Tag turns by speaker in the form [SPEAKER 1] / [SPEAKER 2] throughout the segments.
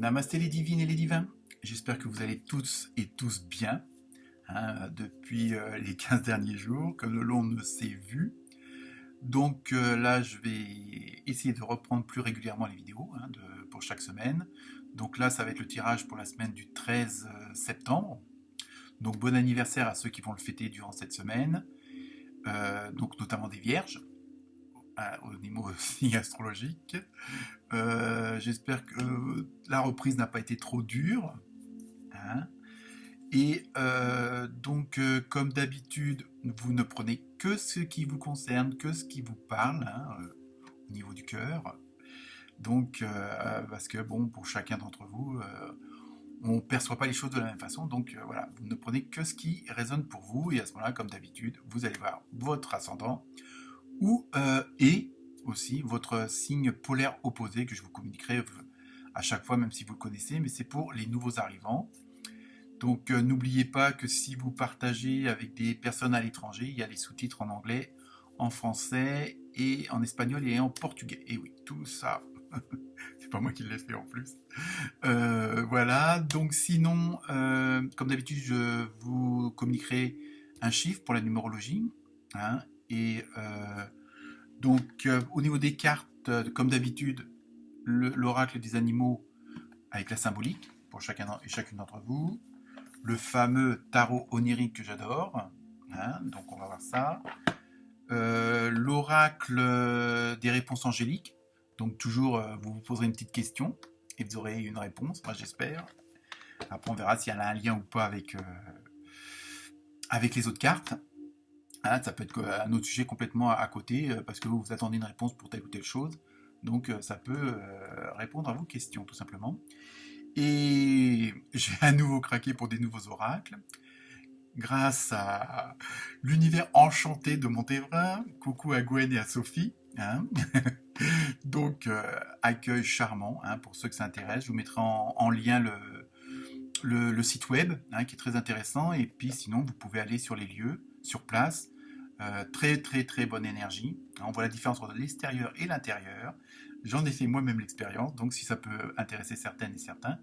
[SPEAKER 1] Namasté les divines et les divins, j'espère que vous allez toutes et tous bien depuis les 15 derniers jours, que le long ne s'est vu. Donc là, je vais essayer de reprendre plus régulièrement les vidéos pour chaque semaine. Donc là, ça va être le tirage pour la semaine du 13 septembre. Donc bon anniversaire à ceux qui vont le fêter durant cette semaine, donc notamment des vierges, au niveau signe astrologique. J'espère que la reprise n'a pas été trop dure. Et donc, comme d'habitude, vous ne prenez que ce qui vous concerne, que ce qui vous parle, au niveau du cœur. Donc, parce que bon, pour chacun d'entre vous, on ne perçoit pas les choses de la même façon. Donc voilà, vous ne prenez que ce qui résonne pour vous. Et à ce moment-là, comme d'habitude, vous allez voir votre ascendant et aussi votre signe polaire opposé que je vous communiquerai à chaque fois, même si vous le connaissez, mais c'est pour les nouveaux arrivants. Donc n'oubliez pas que si vous partagez avec des personnes à l'étranger, il y a les sous-titres en anglais, en français, et en espagnol et en portugais. Et oui, tout ça, c'est pas moi qui l'ai fait en plus. Voilà, donc sinon, comme d'habitude, je vous communiquerai un chiffre pour la numérologie. Et donc au niveau des cartes, comme d'habitude, l'oracle des animaux avec la symbolique pour chacun et chacune d'entre vous. Le fameux tarot onirique que j'adore, donc on va voir ça. L'oracle des réponses angéliques, donc toujours vous vous poserez une petite question et vous aurez une réponse, moi j'espère. Après on verra s'il y a un lien ou pas avec les autres cartes. Ça peut être un autre sujet complètement à côté parce que vous attendez une réponse pour telle ou telle chose, donc ça peut répondre à vos questions tout simplement. Et j'ai à nouveau craqué pour des nouveaux oracles, grâce à l'univers enchanté de Montévrain. Coucou à Gwen et à Sophie. Donc, accueil charmant, pour ceux que ça intéresse. Je vous mettrai en lien le site web, qui est très intéressant. Et puis, sinon, vous pouvez aller sur les lieux, sur place. Très, très, très bonne énergie. On voit la différence entre l'extérieur et l'intérieur. J'en ai fait moi-même l'expérience, donc si ça peut intéresser certaines et certains,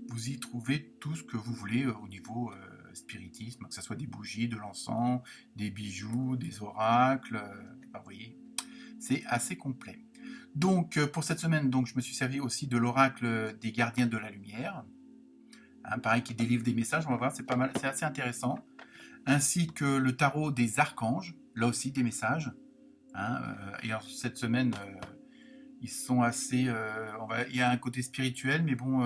[SPEAKER 1] vous y trouvez tout ce que vous voulez au niveau spiritisme, que ce soit des bougies, de l'encens, des bijoux, des oracles, vous voyez, c'est assez complet. Donc pour cette semaine, donc, je me suis servi aussi de l'oracle des gardiens de la lumière, pareil, qui délivre des messages, on va voir, c'est pas mal, c'est assez intéressant, ainsi que le tarot des archanges, là aussi des messages, et alors, cette semaine, ils sont assez, il y a un côté spirituel, mais bon,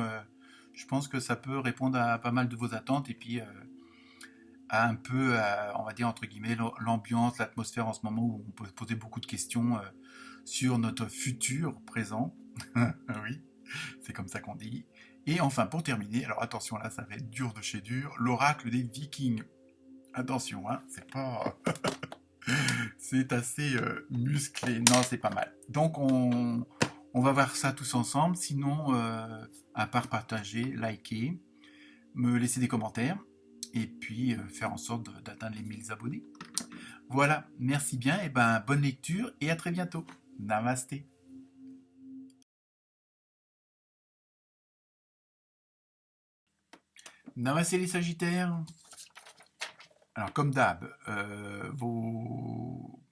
[SPEAKER 1] je pense que ça peut répondre à pas mal de vos attentes, et puis à un peu, on va dire entre guillemets, l'ambiance, l'atmosphère en ce moment où on peut se poser beaucoup de questions sur notre futur présent. Oui, c'est comme ça qu'on dit. Et enfin, pour terminer, alors attention là, ça va être dur de chez dur, l'oracle des Vikings. Attention, c'est pas... c'est assez musclé. Non, c'est pas mal. Donc, on va voir ça tous ensemble. Sinon, à part partager, liker, me laisser des commentaires et puis faire en sorte d'atteindre les 1000 abonnés. Voilà, merci bien et bonne lecture et à très bientôt. Namasté. Namasté les Sagittaires. Alors comme d'hab, vos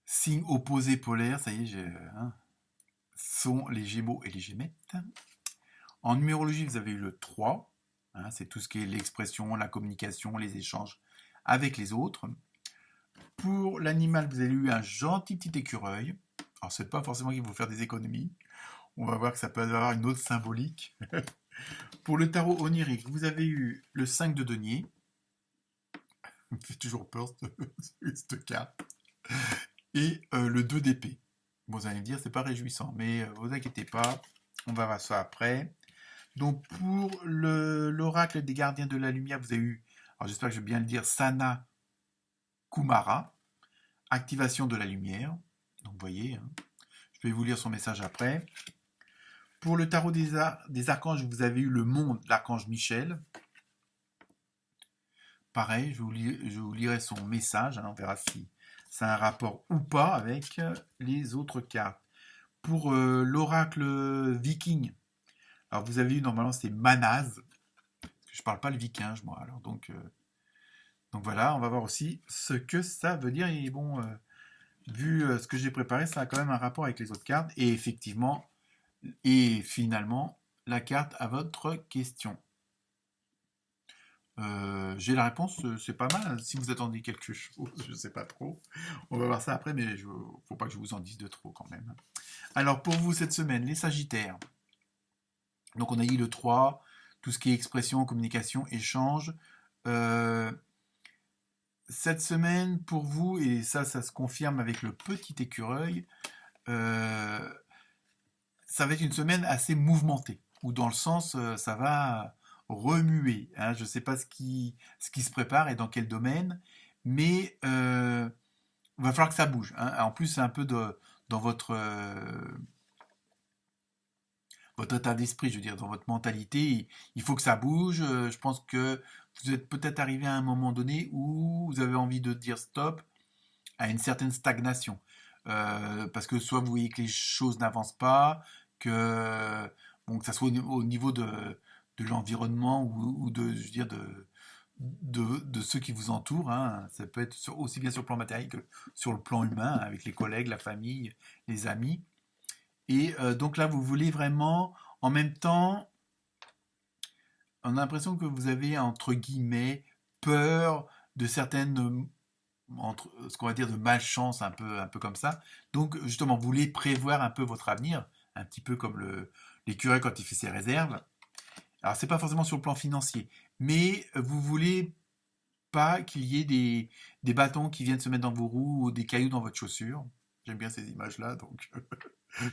[SPEAKER 1] signes opposés polaires, ça y est, sont les Gémeaux et les Gémettes. En numérologie, vous avez eu le 3, c'est tout ce qui est l'expression, la communication, les échanges avec les autres. Pour l'animal, vous avez eu un gentil petit écureuil. Alors, c'est pas forcément qu'il faut faire des économies. On va voir que ça peut avoir une autre symbolique. Pour le tarot onirique, vous avez eu le 5 de denier. Ça me fait toujours peur, cette carte. Et le 2 d'épée. Bon, vous allez me dire, c'est pas réjouissant, mais vous inquiétez pas, on va voir ça après. Donc, pour l'oracle des gardiens de la lumière, vous avez eu, alors j'espère que je vais bien le dire, Sana Kumara, activation de la lumière. Donc, vous voyez, je vais vous lire son message après. Pour le tarot des archanges, vous avez eu le monde, l'archange Michel. Pareil, je vous lirai son message, on verra si ça a un rapport ou pas avec les autres cartes. pour l'oracle viking. Alors vous avez eu normalement c'est Manaz. Je parle pas le viking, moi. Alors donc voilà, on va voir aussi ce que ça veut dire. Et bon, vu ce que j'ai préparé, ça a quand même un rapport avec les autres cartes. Et effectivement, et finalement, la carte à votre question. J'ai la réponse, c'est pas mal. Si vous attendez quelque chose, je sais pas trop. On va voir ça après, mais faut pas que je vous en dise de trop quand même. Alors pour vous cette semaine, les Sagittaires. Donc on a dit le 3, tout ce qui est expression, communication, échange. Euh, Cette semaine, pour vous, et ça se confirme avec le petit écureuil, euh, ça va être une semaine assez mouvementée, ou dans le sens, ça va remuer, hein. Je ne sais pas ce qui se prépare et dans quel domaine, mais il va falloir que ça bouge, hein. En plus, c'est un peu dans votre état d'esprit, je veux dire, dans votre mentalité, il faut que ça bouge. Je pense que vous êtes peut-être arrivé à un moment donné où vous avez envie de dire stop à une certaine stagnation. Parce que soit vous voyez que les choses n'avancent pas, que, bon, que ça soit au niveau de l'environnement ou de, je veux dire, de ceux qui vous entourent, hein. Ça peut être aussi bien sur le plan matériel que sur le plan humain, avec les collègues, la famille, les amis. Et donc là, vous voulez vraiment, en même temps, on a l'impression que vous avez, entre guillemets, peur de certaines, ce qu'on va dire, de malchance, un peu comme ça. Donc, justement, vous voulez prévoir un peu votre avenir, un petit peu comme l'écureuil quand il fait ses réserves. Alors, c'est pas forcément sur le plan financier, mais vous voulez pas qu'il y ait des bâtons qui viennent se mettre dans vos roues ou des cailloux dans votre chaussure. J'aime bien ces images-là, donc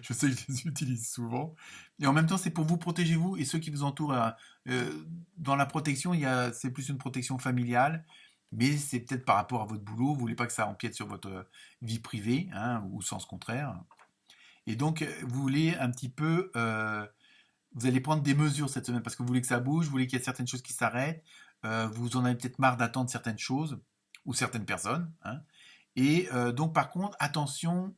[SPEAKER 1] je sais que je les utilise souvent. Et en même temps, c'est pour vous protéger vous et ceux qui vous entourent. Dans la protection, c'est plus une protection familiale, mais c'est peut-être par rapport à votre boulot. Vous voulez pas que ça empiète sur votre vie privée, hein, ou sens contraire. Et donc, vous voulez un petit peu, vous allez prendre des mesures cette semaine parce que vous voulez que ça bouge, vous voulez qu'il y ait certaines choses qui s'arrêtent. Vous en avez peut-être marre d'attendre certaines choses ou certaines personnes, hein. Et donc, par contre, attention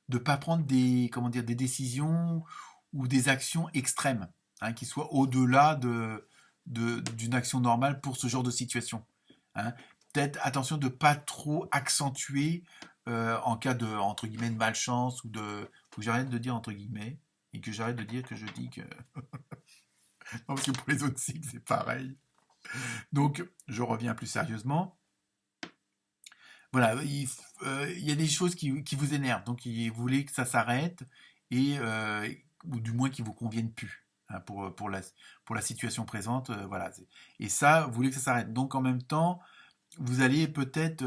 [SPEAKER 1] de ne pas prendre des, comment dire, des décisions ou des actions extrêmes, hein, qui soient au-delà d'une action normale pour ce genre de situation, hein. Peut-être attention de ne pas trop accentuer en cas de, entre guillemets, de malchance ou de... Faut que j'arrête de dire entre guillemets et que j'arrête de dire que je dis que... Non, parce que pour les autres signes, c'est pareil. Donc, je reviens plus sérieusement. Voilà, il y a des choses qui vous énervent, donc vous voulez que ça s'arrête, et, ou du moins qui vous conviennent plus, hein, pour la situation présente. Voilà. Et ça, vous voulez que ça s'arrête. Donc en même temps, vous allez peut-être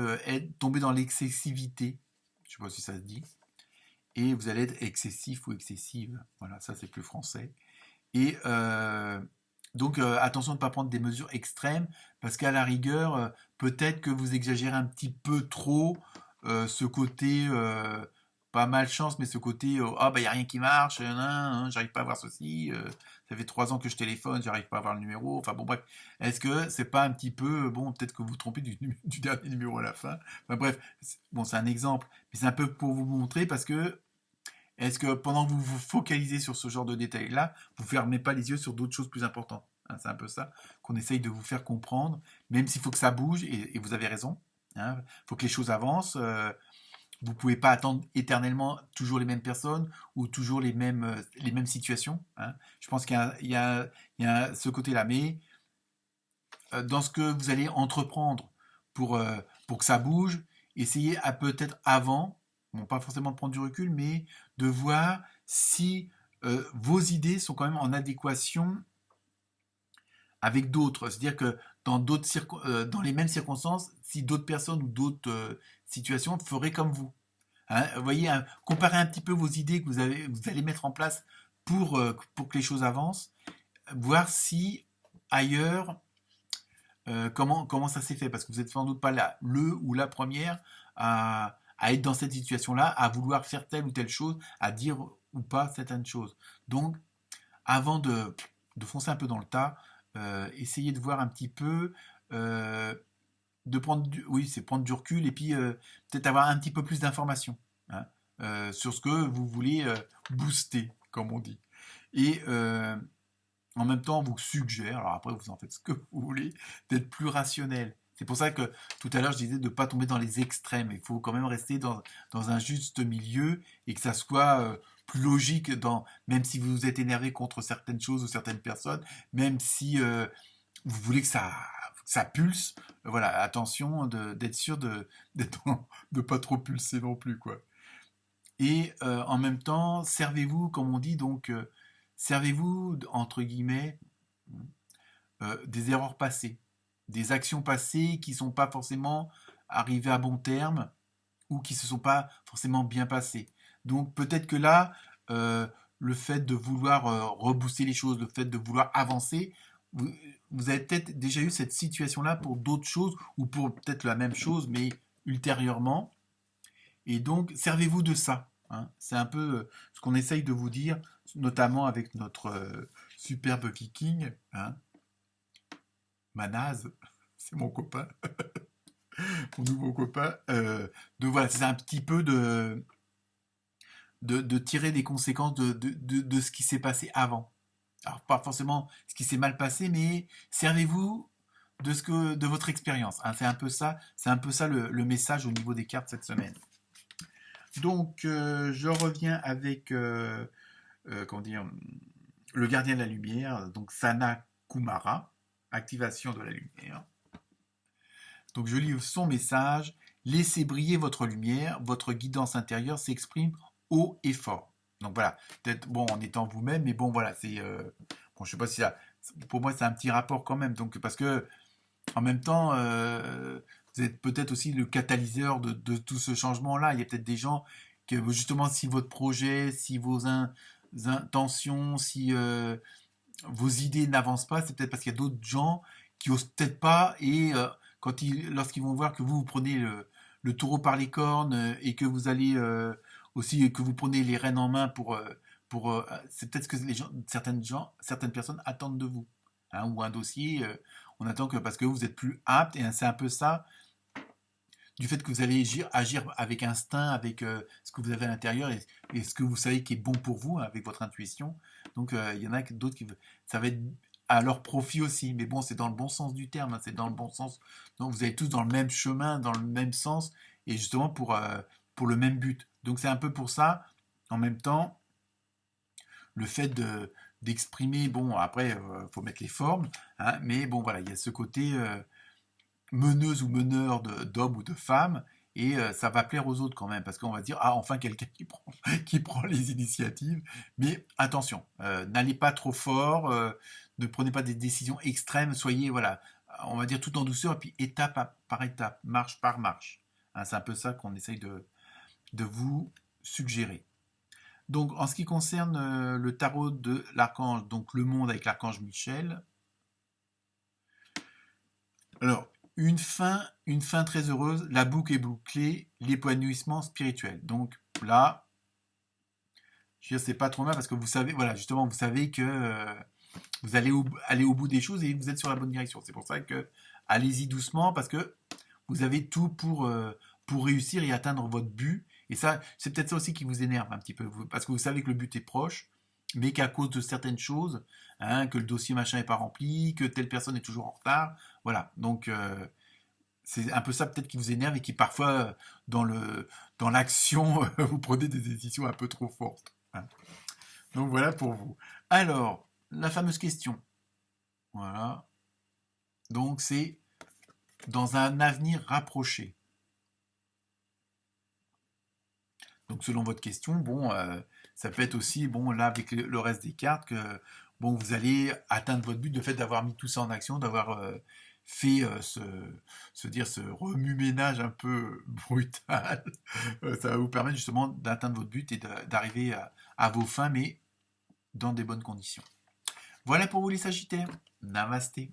[SPEAKER 1] tomber dans l'excessivité, je ne sais pas si ça se dit, et vous allez être excessif ou excessive. Voilà, ça c'est plus français. Et donc attention de ne pas prendre des mesures extrêmes, parce qu'à la rigueur, peut-être que vous exagérez un petit peu trop ce côté, pas malchance, mais ce côté, ah bah il n'y a rien qui marche, j'arrive pas à voir ceci, ça fait 3 ans que je téléphone, j'arrive pas à voir le numéro, enfin bon bref, est-ce que c'est pas un petit peu, bon peut-être que vous vous trompez du dernier numéro à la fin, enfin bref, bon c'est un exemple, mais c'est un peu pour vous montrer, parce que est-ce que pendant que vous vous focalisez sur ce genre de détails-là, vous ne fermez pas les yeux sur d'autres choses plus importantes, hein? C'est un peu ça qu'on essaye de vous faire comprendre, même s'il faut que ça bouge, et vous avez raison, hein. Il faut que les choses avancent. Vous ne pouvez pas attendre éternellement toujours les mêmes personnes ou toujours les mêmes situations, hein. Je pense il y a ce côté-là. Mais dans ce que vous allez entreprendre pour que ça bouge, essayez à peut-être avant, bon, pas forcément de prendre du recul, mais de voir si vos idées sont quand même en adéquation avec d'autres. C'est-à-dire que dans les mêmes circonstances, si d'autres personnes ou d'autres situations feraient comme vous, hein. Vous voyez, hein, comparez un petit peu vos idées que vous allez mettre en place pour que les choses avancent, voir si ailleurs comment ça s'est fait? Parce que vous n'êtes sans doute pas le ou la première à être dans cette situation-là, à vouloir faire telle ou telle chose, à dire ou pas certaines choses. Donc, avant de foncer un peu dans le tas, essayez de voir un petit peu, euh, oui, c'est prendre du recul et puis peut-être avoir un petit peu plus d'informations, hein. sur ce que vous voulez booster, comme on dit. Et en même temps, on vous suggère, alors après vous en faites ce que vous voulez, d'être plus rationnel. C'est pour ça que tout à l'heure je disais de ne pas tomber dans les extrêmes. Il faut quand même rester dans un juste milieu et que ça soit plus logique, même si vous êtes énervé contre certaines choses ou certaines personnes, même si vous voulez que ça pulse, voilà, attention d'être sûr de pas trop pulser non plus, quoi. Et en même temps, servez-vous, comme on dit, donc servez-vous, entre guillemets, des erreurs passées, des actions passées qui ne sont pas forcément arrivées à bon terme ou qui ne se sont pas forcément bien passées. Donc peut-être que là, le fait de vouloir rebooster les choses, le fait de vouloir avancer, vous, vous avez peut-être déjà eu cette situation-là pour d'autres choses ou pour peut-être la même chose, mais ultérieurement. Et donc, servez-vous de ça, hein. C'est un peu ce qu'on essaye de vous dire, notamment avec notre superbe viking, hein, Manaz, c'est mon copain, mon nouveau copain. Donc voilà, c'est un petit peu de tirer des conséquences de ce qui s'est passé avant. Alors, pas forcément ce qui s'est mal passé, mais servez-vous de votre expérience, hein. C'est un peu ça le message au niveau des cartes cette semaine. Donc, je reviens avec comment dire, le gardien de la lumière, donc Sana Kumara, activation de la lumière. Donc, je lis son message. Laissez briller votre lumière, votre guidance intérieure s'exprime haut et fort. Donc voilà, peut-être bon en étant vous-même, mais bon voilà, c'est bon, je sais pas si ça, pour moi c'est un petit rapport quand même. Donc parce que en même temps, vous êtes peut-être aussi le catalyseur de tout ce changement-là. Il y a peut-être des gens que justement, si votre projet, si vos intentions, si vos idées n'avancent pas, c'est peut-être parce qu'il y a d'autres gens qui osent peut-être pas et lorsqu'ils vont voir que vous prenez le taureau par les cornes et que vous allez aussi que vous prenez les rênes en main pour c'est peut-être ce que certaines personnes attendent de vous, hein, ou un dossier. On attend que parce que vous êtes plus apte et c'est un peu ça du fait que vous allez agir avec instinct, avec ce que vous avez à l'intérieur et ce que vous savez qui est bon pour vous, hein, avec votre intuition. Donc il y en a d'autres ça va être à leur profit aussi, mais bon, c'est dans le bon sens du terme, hein, c'est dans le bon sens. Donc vous allez tous dans le même chemin, dans le même sens, et justement pour le même but. Donc c'est un peu pour ça, en même temps, le fait d'exprimer, bon, après, faut mettre les formes, hein, mais bon, voilà, il y a ce côté meneuse ou meneur d'hommes ou de femmes, et ça va plaire aux autres quand même, parce qu'on va dire, ah, enfin quelqu'un qui prend les initiatives, mais attention, n'allez pas trop fort, ne prenez pas des décisions extrêmes, soyez, voilà, on va dire tout en douceur, et puis étape par étape, marche par marche. Hein, c'est un peu ça qu'on essaye de vous suggérer. Donc, en ce qui concerne le tarot de l'archange, donc le monde avec l'archange Michel, alors, une fin très heureuse, la boucle est bouclée, l'épanouissement spirituel. Donc là, je veux dire, c'est pas trop mal parce que vous savez, voilà, justement, vous savez que vous allez aller au bout des choses et vous êtes sur la bonne direction. C'est pour ça que allez-y doucement parce que vous avez tout pour réussir et atteindre votre but. Et ça, c'est peut-être ça aussi qui vous énerve un petit peu, parce que vous savez que le but est proche, mais qu'à cause de certaines choses, hein, que le dossier machin n'est pas rempli, que telle personne est toujours en retard, voilà. Donc c'est un peu ça peut-être qui vous énerve et qui parfois dans l'action vous prenez des décisions un peu trop fortes, hein. Donc voilà pour vous. Alors la fameuse question, voilà. Donc c'est dans un avenir rapproché. Donc selon votre question, bon, ça peut être aussi, bon, là avec le reste des cartes, que bon, vous allez atteindre votre but, de fait d'avoir mis tout ça en action, d'avoir fait ce remue-ménage un peu brutal. Ça va vous permettre justement d'atteindre votre but et d'arriver à vos fins, mais dans des bonnes conditions. Voilà pour vous les Sagittaires. Namasté.